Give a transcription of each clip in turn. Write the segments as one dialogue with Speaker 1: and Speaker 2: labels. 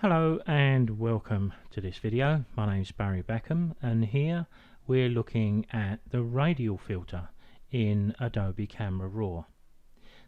Speaker 1: Hello and welcome to this video. My name is Barry Beckham and here we're looking at the radial filter in Adobe Camera Raw.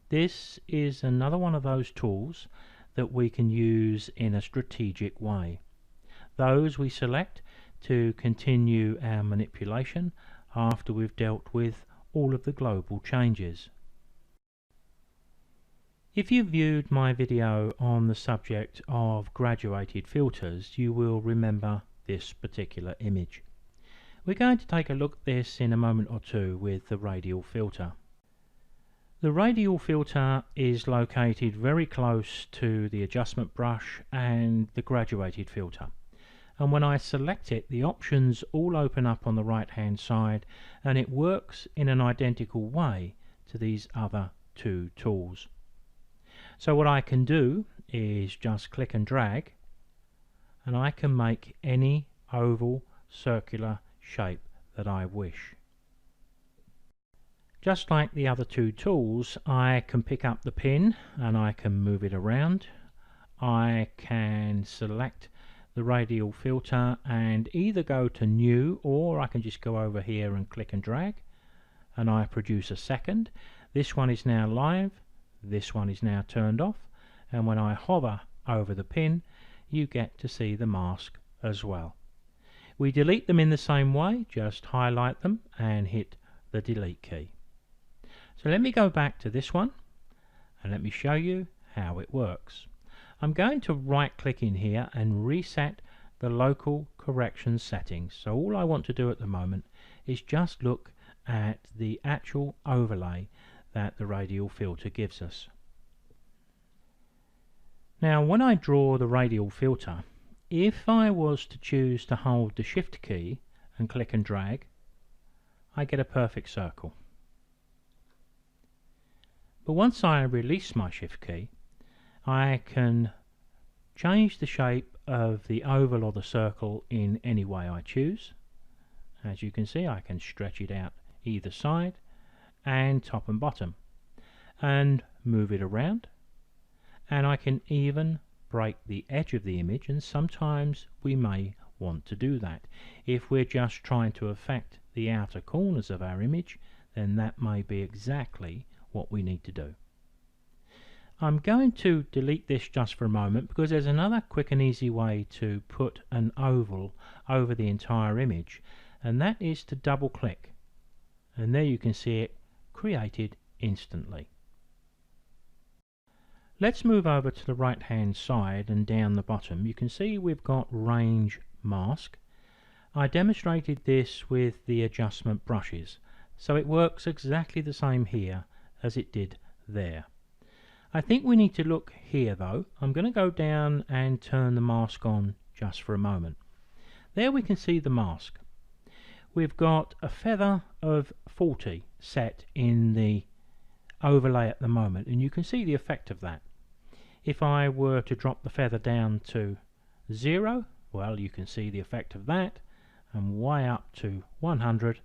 Speaker 1: This is another one of those tools that we can use in a strategic way. Those we select to continue our manipulation after we've dealt with all of the global changes. If you viewed my video on the subject of graduated filters, you will remember this particular image. We're going to take a look at this in a moment or two with the radial filter. The radial filter is located very close to the adjustment brush and the graduated filter. And when I select it, the options all open up on the right hand side and it works in an identical way to these other two tools. So what I can do is just click and drag and I can make any oval circular shape that I wish. Just like the other two tools, I can pick up the pin and I can move it around. I can select the radial filter and either go to new, or I can just go over here and click and drag and I produce a second. This one is now live. This one is now turned off, and when I hover over the pin you get to see the mask as well. We delete them in the same way, just highlight them and hit the delete key. So let me go back to this one and let me show you how it works. I'm going to right click in here and reset the local correction settings. So all I want to do at the moment is just look at the actual overlay that the radial filter gives us. Now when I draw the radial filter, if I was to choose to hold the shift key and click and drag, I get a perfect circle. But once I release my shift key, I can change the shape of the oval or the circle in any way I choose. As you can see, I can stretch it out either side and top and bottom and move it around, and I can even break the edge of the image, and sometimes we may want to do that. If we're just trying to affect the outer corners of our image, then that may be exactly what we need to do. I'm going to delete this just for a moment because there's another quick and easy way to put an oval over the entire image, and that is to double click, and there you can see it created instantly. Let's move over to the right hand side and down the bottom. You can see we've got range mask. I demonstrated this with the adjustment brushes, so it works exactly the same here as it did there. I think we need to look here though. I'm going to go down and turn the mask on just for a moment. There we can see the mask. We've got a feather of 40 set in the overlay at the moment, and you can see the effect of that. If I were to drop the feather down to 0, well, you can see the effect of that, and way up to 100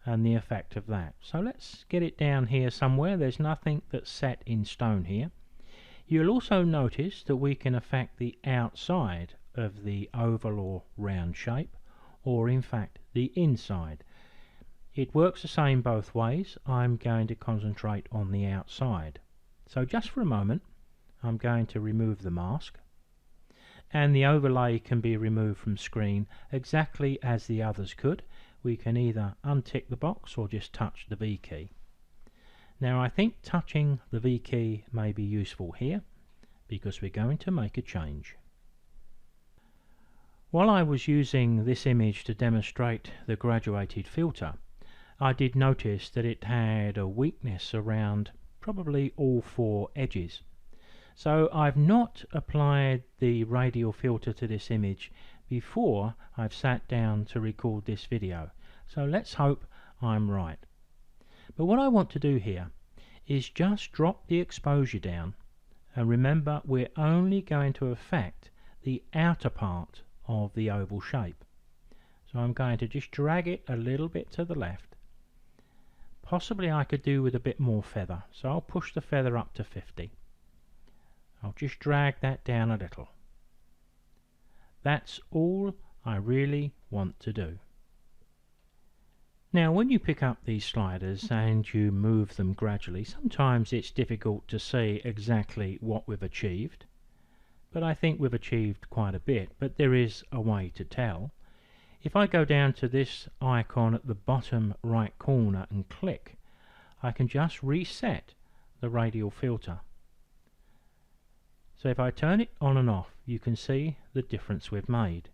Speaker 1: and the effect of that. So let's get it down here somewhere. There's nothing that's set in stone here. You'll also notice that we can affect the outside of the oval or round shape, or in fact the inside. It works the same both ways. I'm going to concentrate on the outside. So just for a moment I'm going to remove the mask, and the overlay can be removed from screen exactly as the others could. We can either untick the box or just touch the V key. Now I think touching the V key may be useful here because we're going to make a change. While I was using this image to demonstrate the graduated filter, I did notice that it had a weakness around probably all four edges. So I've not applied the radial filter to this image before I've sat down to record this video. So let's hope I'm right. But what I want to do here is just drop the exposure down, and remember we're only going to affect the outer part of the oval shape. So I'm going to just drag it a little bit to the left. Possibly I could do with a bit more feather, so I'll push the feather up to 50. I'll just drag that down a little. That's all I really want to do. Now when you pick up these sliders and you move them gradually, sometimes it's difficult to see exactly what we've achieved, but I think we've achieved quite a bit, but there is a way to tell. If I go down to this icon at the bottom right corner and click, I can just reset the radial filter. So if I turn it on and off, you can see the difference we've made.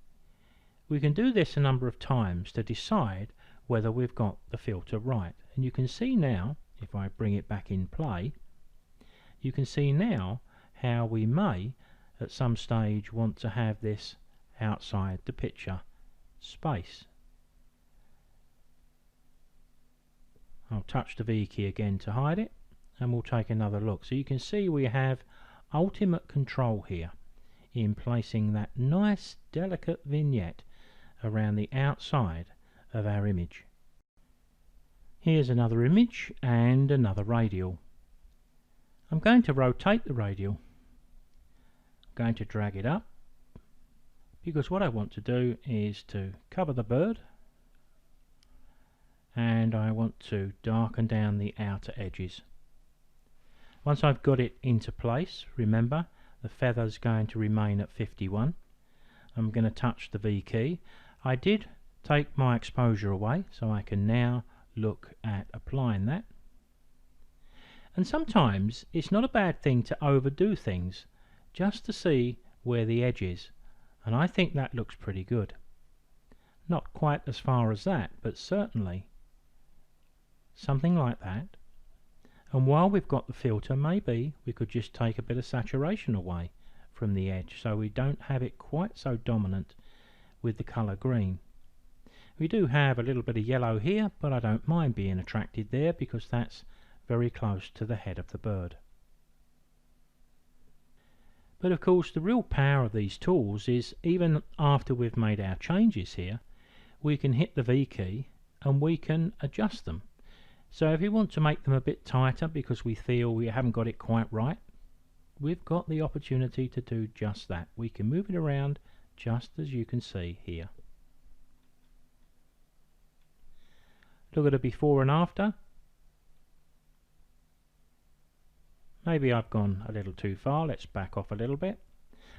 Speaker 1: We can do this a number of times to decide whether we've got the filter right. And you can see now, if I bring it back in play, you can see now how we may at some stage want to have this outside the picture space. I'll touch the V key again to hide it, and we'll take another look. So you can see we have ultimate control here in placing that nice delicate vignette around the outside of our image. Here's another image and another radial. I'm going to rotate the radial. I'm going to drag it up because what I want to do is to cover the bird, and I want to darken down the outer edges. Once I've got it into place, remember the feather's going to remain at 51. I'm going to touch the V key. I did take my exposure away, so I can now look at applying that. And sometimes it's not a bad thing to overdo things just to see where the edge is, and I think that looks pretty good. Not quite as far as that, but certainly something like that. And while we've got the filter, maybe we could just take a bit of saturation away from the edge so we don't have it quite so dominant with the colour green. We do have a little bit of yellow here, but I don't mind being attracted there because that's very close to the head of the bird. But of course the real power of these tools is even after we've made our changes here, we can hit the V key and we can adjust them. So if we want to make them a bit tighter because we feel we haven't got it quite right, we've got the opportunity to do just that. We can move it around just as you can see here. Look at a before and after. Maybe I've gone a little too far. Let's back off a little bit.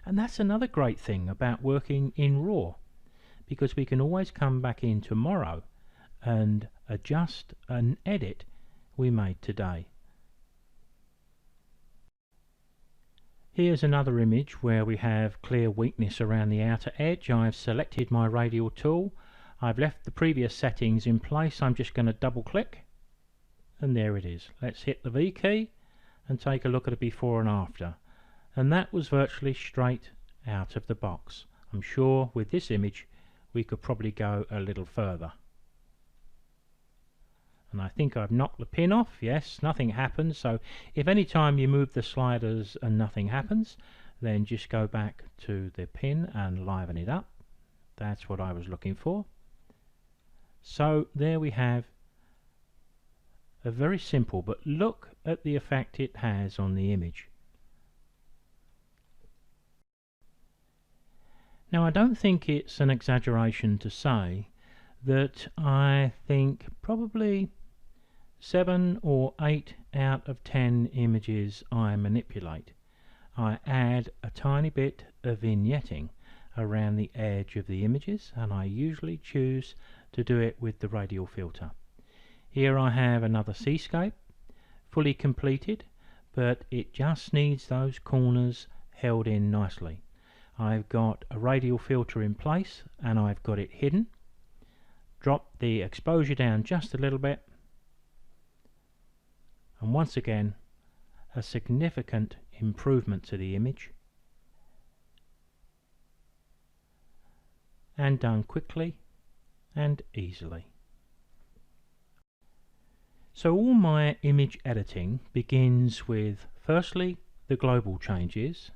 Speaker 1: And that's another great thing about working in RAW, because we can always come back in tomorrow and adjust an edit we made today. Here's another image where we have clear weakness around the outer edge. I've selected my radial tool. I've left the previous settings in place. I'm just going to double click and there it is. Let's hit the V key and take a look at a before and after, and that was virtually straight out of the box. I'm sure with this image we could probably go a little further. And I think I've knocked the pin off. Yes, nothing happens. So if any time you move the sliders and nothing happens, then just go back to the pin and liven it up. That's what I was looking for. So there we have a very simple, but look at the effect it has on the image. Now I don't think it's an exaggeration to say that I think probably 7 or 8 out of 10 images I manipulate, I add a tiny bit of vignetting around the edge of the images, and I usually choose to do it with the radial filter. Here I have another seascape, fully completed, but it just needs those corners held in nicely. I've got a radial filter in place and I've got it hidden. Drop the exposure down just a little bit, and once again a significant improvement to the image, and done quickly and easily. So all my image editing begins with firstly the global changes,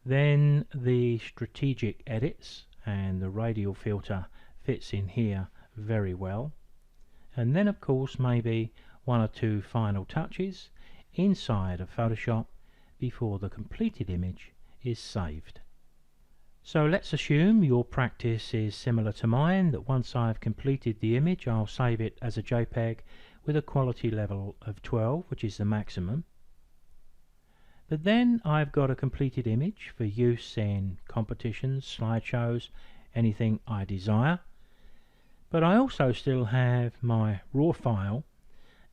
Speaker 1: then the strategic edits, and the radial filter fits in here very well, and then of course maybe 1 or 2 final touches inside of Photoshop before the completed image is saved. So let's assume your practice is similar to mine, that once I've completed the image I'll save it as a JPEG with a quality level of 12, which is the maximum. But then I've got a completed image for use in competitions, slideshows, anything I desire. But I also still have my raw file,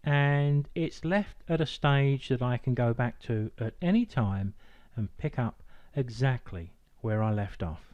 Speaker 1: and it's left at a stage that I can go back to at any time and pick up exactly where I left off.